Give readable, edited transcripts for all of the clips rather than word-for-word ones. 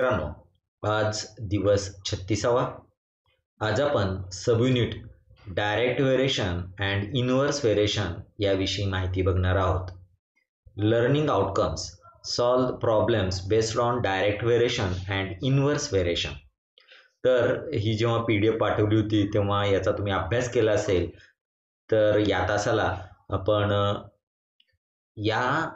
मित्रांनो, आज दिवस 36वा. आज आपण subunit direct variation and inverse variation याविषयी माहिती बघणार आहोत. Learning outcomes, solve problems based on direct variation and inverse variation. तर ही जेव्हा PDF पाठवली होती तेव्हा याचा तुम्ही अभ्यास केला असेल, तर या तासाला आपण या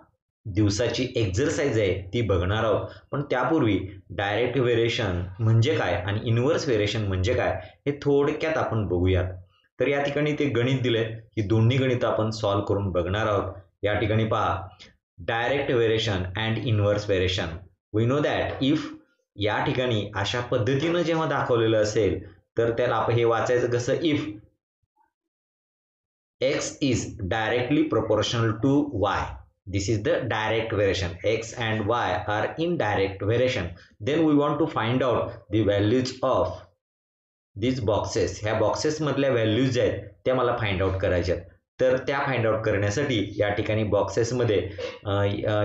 दिवसाची एक्झरसाइज आहे ती बघणार आहोत. पण त्यापूर्वी डायरेक्ट व्हेरिएशन म्हणजे काय आणि इनव्हर्स व्हेरिएशन म्हणजे काय हे थोडक्यात आपण बघूयात. तर या ठिकाणी ते गणित दिले, ही दोन्ही गणित आपण सॉल्व करून बघणार आहोत. या ठिकाणी पहा, direct variation and inverse variation. We know that if या ठिकाणी अशा पद्धतीनं जेव्हा दाखवलेलं असेल तर त्याला आपण हे वाचायचं कसं, if x is directly proportional to y. This is the direct variation. X and y are in direct variation. Then we want to find out the values of these boxes. ह्या बॉक्सेस मधल्या values आहेत त्या मला find out करायच्या आहेत. तर त्या find out करण्यासाठी या ठिकाणी बॉक्सेसमध्ये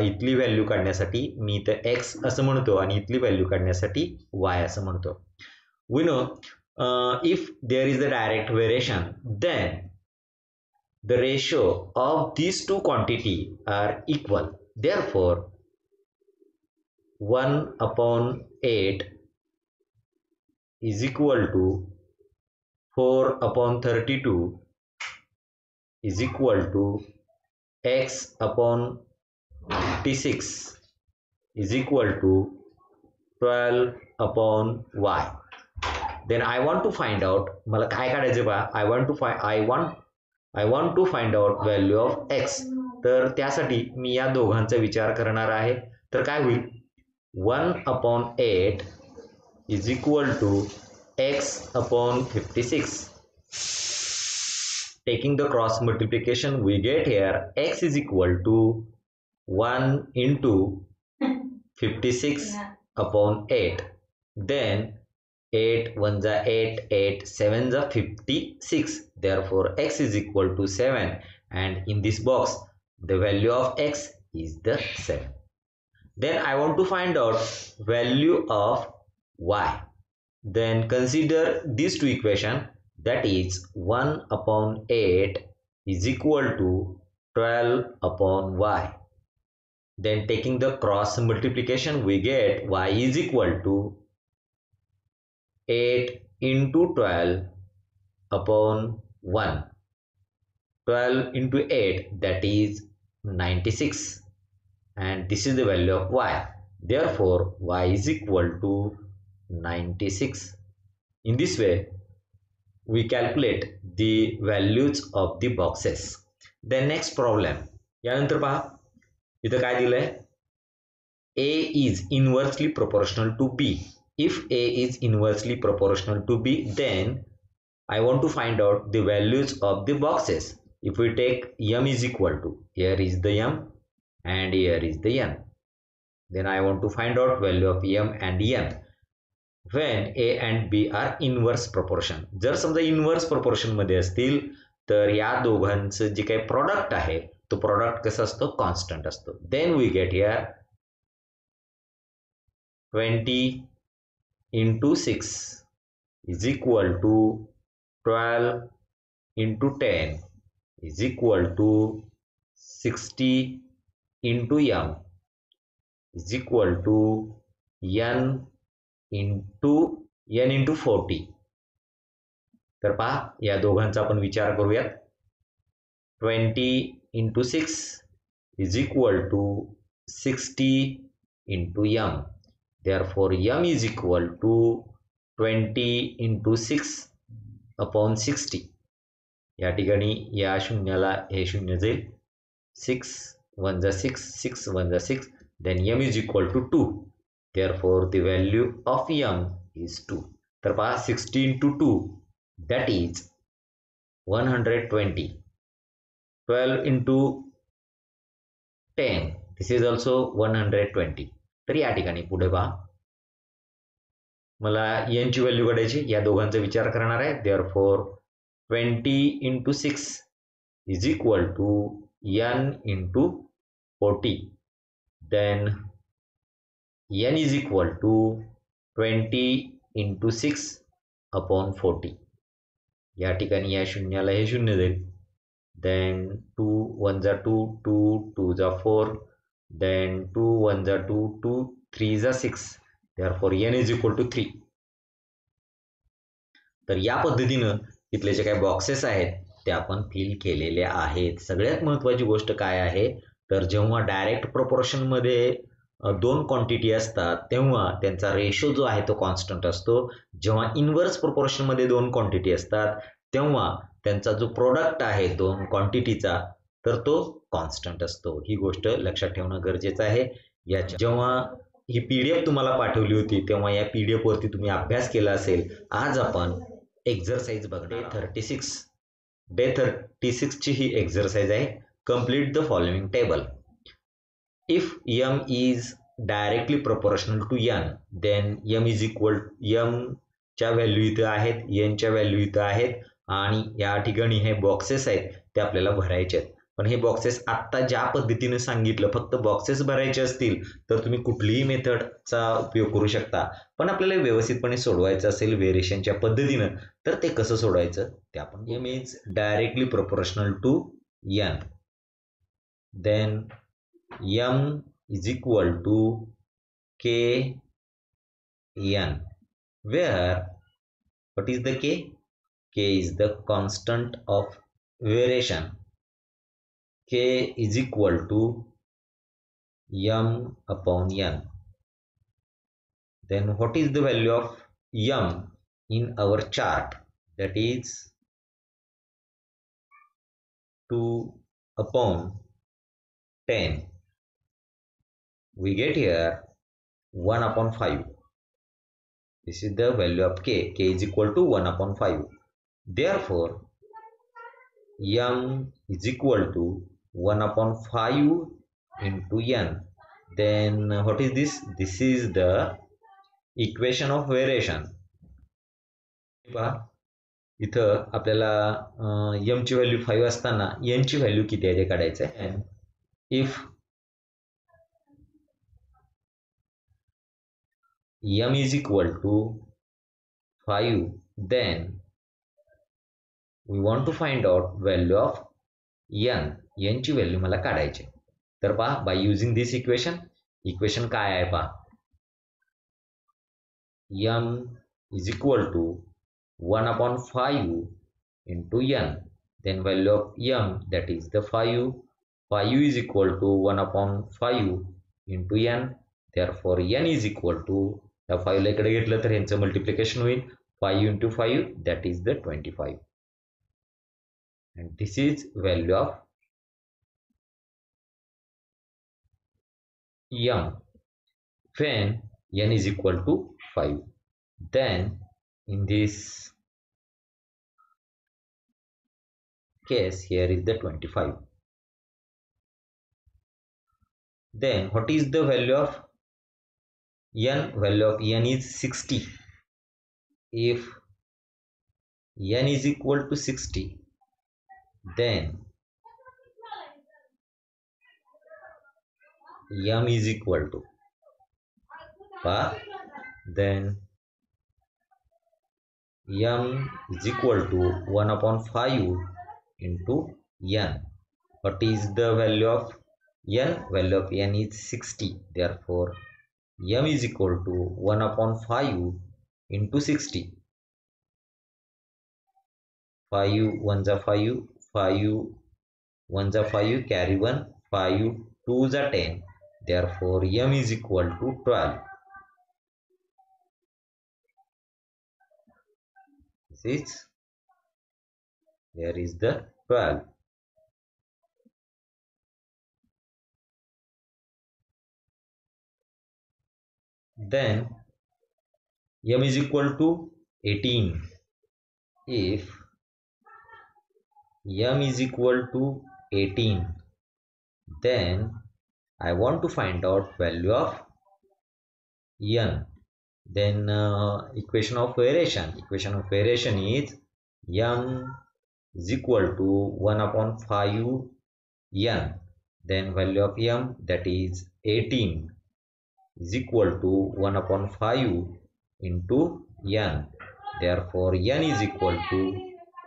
इथली व्हॅल्यू काढण्यासाठी मी इथं x असं म्हणतो आणि इथली व्हॅल्यू काढण्यासाठी y असं म्हणतो. We know if there is a direct variation, then the ratio of these two quantity are equal. Therefore, 1/8 is equal to 4/32 is equal to x/56 is equal to 12/y. Then I want to find out, मला काय काढायचे बा, I want to find out value of x. तर त्यासाठी मी या दोघांचा विचार करणार आहे. तर काय होईल, 1/8 is equal to x/56. Taking the cross multiplication, we get here x is equal to 1 into 56/8. Then 8 1 जा 8, 8 7 जा 56. Therefore, x is equal to 7, and in this box, the value of x is the 7. Then I want to find out value of y. Then consider these two equations, that is 1/8 is equal to 12/y. Then taking the cross multiplication, we get y is equal to 8 into 12/1. 12 into 8, that is 96, and this is the value of y. Therefore, y is equal to 96. In this way, we calculate the values of the boxes. Then next problem. यानंतर पहा, इथं काय दिलंय, a is inversely proportional to b. If a is inversely proportional to b, then I want to find out the values of the boxes. If we take m is equal to, here is the m and here is the n, then I want to find out value of m and n when a and b are inverse proportion. जर समजा inverse proportion मध्ये असतील तर या दोघांचं जे काही product आहे तो प्रोडक्ट कसा असतो, कॉन्स्टंट असतो. Then we get here 20 into 6 is equal to 12 into 10 is equal to 60 into m is equal to n into 40. तर पहा, या दोघांचा आपण विचार करूयात. 20 into 6 is equal to 60 into m. Therefore, m is equal to 20 into 6/60. या ठिकाणी या शून्याला हे शून्य जाईल, 6 1 जा 6, 6 1 जा 6. Then m is equal to 2. Therefore, the value of m is 2. तर पहा, 60 into 2, that is 120. 12 into 10, this is also 120. तर या ठिकाणी पुढे पहा, मला n ची व्हॅल्यू काढायची, या दोघांचा विचार करणार आहे. Therefore, 20 into 6 is equal to n into 40. Then n is equal to 20/6/40. या ठिकाणी या शून्याला हे शून्य जाईल. Then 2 1 जा 2, 2 2 जा 4, then 2 1 जा 2, 2 3 जा 6. Therefore n is equal to 3. तर या पद्धतीनं इथले जे काही बॉक्सेस आहेत ते आपण फिल केलेले आहेत. सगळ्यात महत्त्वाची गोष्ट काय आहे तर जेव्हा डायरेक्ट प्रपोर्शनमध्ये दोन क्वांटिटी असतात तेव्हा त्यांचा रेशो जो आहे तो कॉन्स्टंट असतो. जेव्हा इन्व्हर्स प्रपोर्शनमध्ये दोन क्वांटिटी असतात तेव्हा त्यांचा जो प्रोडक्ट आहे दोन क्वांटिटीचा तर तो कॉन्स्टंट असतो. ही गोष्ट लक्षात ठेवणं गरजेचं आहे. जेव्हा ही PDF तुम्हाला पाठवली होती तेव्हा या PDF वरती तुम्ही अभ्यास केला असेल. आज आपण एक्झरसाइज बघणार. डे 36 ची ही एक्झरसाइज आहे. Complete the following table. If m is directly proportional to n, then m is equal m च्या व्हॅल्यू इथं आहेत, n च्या व्हॅल्यू इथं आहेत आणि या ठिकाणी हे बॉक्सेस आहेत ते आपल्याला भरायचे आहेत. पण हे बॉक्सेस आत्ता ज्या पद्धतीने सांगितलं फक्त बॉक्सेस भरायचे असतील तर तुम्ही कुठलीही मेथडचा उपयोग करू शकता. पण आपल्याला व्यवस्थितपणे सोडवायचं असेल व्हेरिएशनच्या पद्धतीनं तर ते कसं सोडवायचं ते आपण. m is directly proportional to n, then m is equal to k n, where what is the k? K is the constant of variation. K is equal to m upon n. Then what is the value of m in our chart? That is 2 upon 10. We get here 1 upon 5. This is the value of k. K is equal to 1 upon 5. Therefore, m is equal to 1 upon 5 into n. Then what is this? This is the equation of variation. इथं आपल्याला m ची value 5 असताना n ची value किती आहे ते काढायचं आहे. If m is equal to 5, then we want to find out value of n ची व्हॅल्यू मला काढायची. तर पहा by using this equation काय आहे पहा. m is equal to 1 upon 5 into n. Then value of m, that is the 5. 5 is equal to 1 upon 5 into n. Therefore n is equal to, या 5 ला इकडे घेतलं तर यांचं मल्टिप्लिकेशन होईल. 5 into 5, that is the 25. And this is value of m when n is equal to 5. Then in this case here is the 25. Then what is the value of n? Value of n is 60. If n is equal to 60, then m is equal to then m is equal to 1 upon 5 into n. What is the value of n? Value of n is 60. Therefore m is equal to 1 upon 5 into 60. 5 1 जा 5, 5 1 जा 5, carry 1, 5 2 जा 10. Therefore m is equal to 12. Here is the 12. Then m is equal to 18. If m is equal to 18, then I want to find out value of n. Then equation of variation is m is equal to 1 upon 5 n. Then value of m, that is 18, is equal to 1 upon 5 into n. Therefore, n is equal to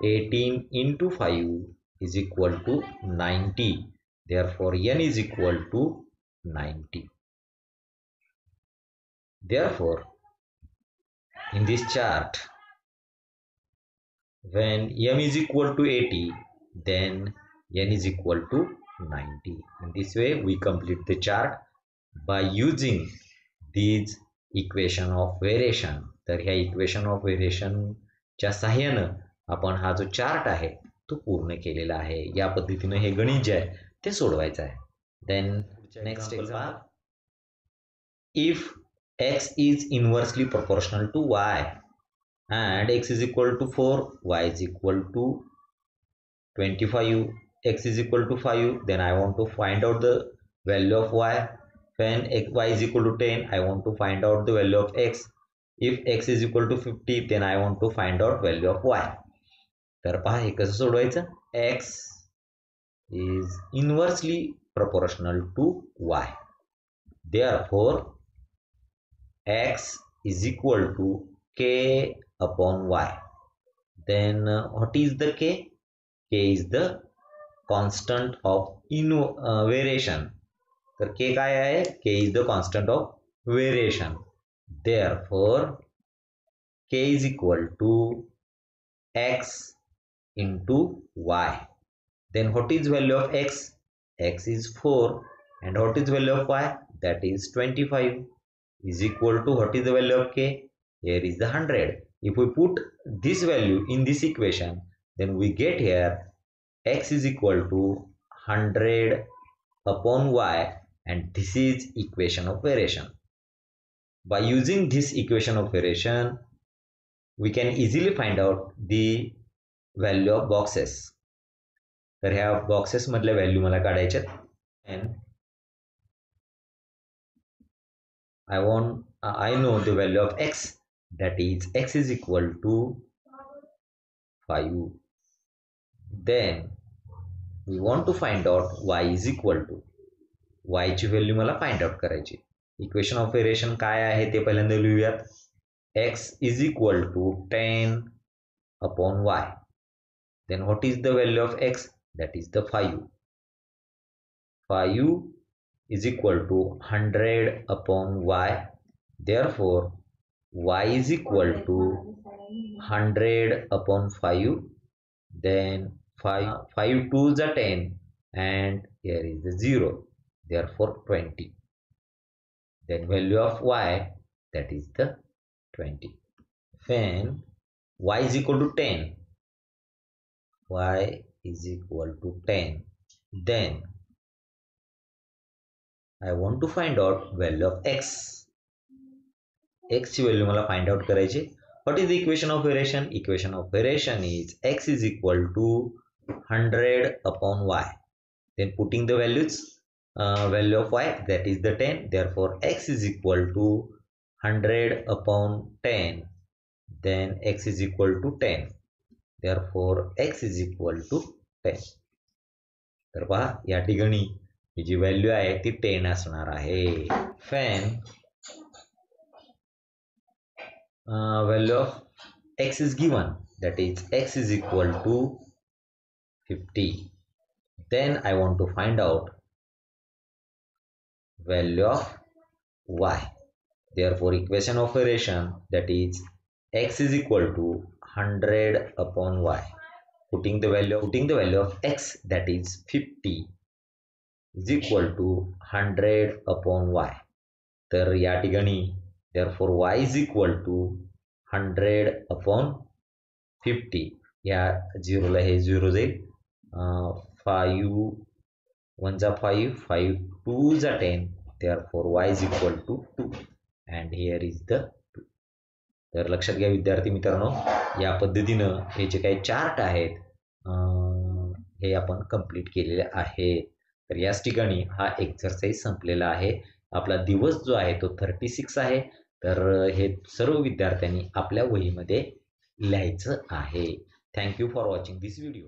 18 into 5 is equal to 90. Therefore, n is equal to 90. Therefore, in this chart, when m is equal to 80, then n is equal to 90. In this way, we complete the chart by using these equation of variation. तर ह्या equation of व्हेरिएशनच्या सहाय्यानं आपण हा जो chart आहे तो पूर्ण केलेला आहे. या पद्धतीनं हे गणित जे आहे ते सोडवायचं आहे. Then next example, if x is inversely proportional to y and x is equal to 4, y is equal to 25, x is equal to 5, then I want to find out the value of y. When y is equal to 10, I want to find out the value of x. If x is equal to 50, then I want to find out value of y. तर पहा हे कसं सोडवायचं. x is inversely proportional to y. Therefore, x is equal to k upon y. Then what is the k? K is the constant of variation. तर k काय आहे? k is the constant of variation. Therefore, k is equal to x into y. Then what is value of x? X is 4. And what is value of y? That is 25. Is equal to what is the value of k? Here is the 100. If we put this value in this equation, then we get here x is equal to 100 upon y, and this is equation of variation. By using this equation of variation, we can easily find out the value of boxes. तर ह्या boxes मधल्या value मला काढायचे and I know the value of x, that is x is equal to 5. Then we want to find out y is equal to. y ची value मला find out करायची. Equation of variation काय आहे ते पहिल्यांदा लिहूयात. x is equal to 10 upon y. Then what is the value of x? That is the 5. 5 is equal to 100 upon y. Therefore, y is equal to 100 upon 5. Then 5 2s are 10, and here is the 0. Therefore, 20. Then value of y, that is the 20. When y is equal to 10, y is equal to 10, then I want to find out value of x. x ची value मला find out करायची. What is the equation of variation? Equation of variation is x is equal to 100 upon y. Then putting the values, value of y, that is the 10. Therefore, x is equal to 100 upon 10. Then x is equal to 10. Therefore, x is equal to 10. तर पहा या ठिकाणी ही जी value आहे ती 10 असणार आहे. When value of x is given, that is x is equal to 50. Then I want to find out value of y. Therefore, equation of variation, that is x is equal to 100 upon y. Putting the value of x, that is 50, is equal to 100 upon y. तर या ठिकाणी therefore y is equal to 100 upon 50. या 0 ला हे 0 जाईल. 5 1 जा 5, 5 2 जा 10. Therefore y is equal to 2, and here is the 2. तर लक्षात घ्या विद्यार्थी मित्रांनो, या पद्धतीनं हे जे काही चार्ट आहेत हे आपण कंप्लीट केलेले आहे. तर याच ठिकाणी हा एक्सरसाइज संपलेला आहे. आपला दिवस जो आहे तो 36 आहे. तर हे सर्व विद्यार्थ्यांनी आपल्या वहीमध्ये लिहायचं आहे. Thank you for watching this video.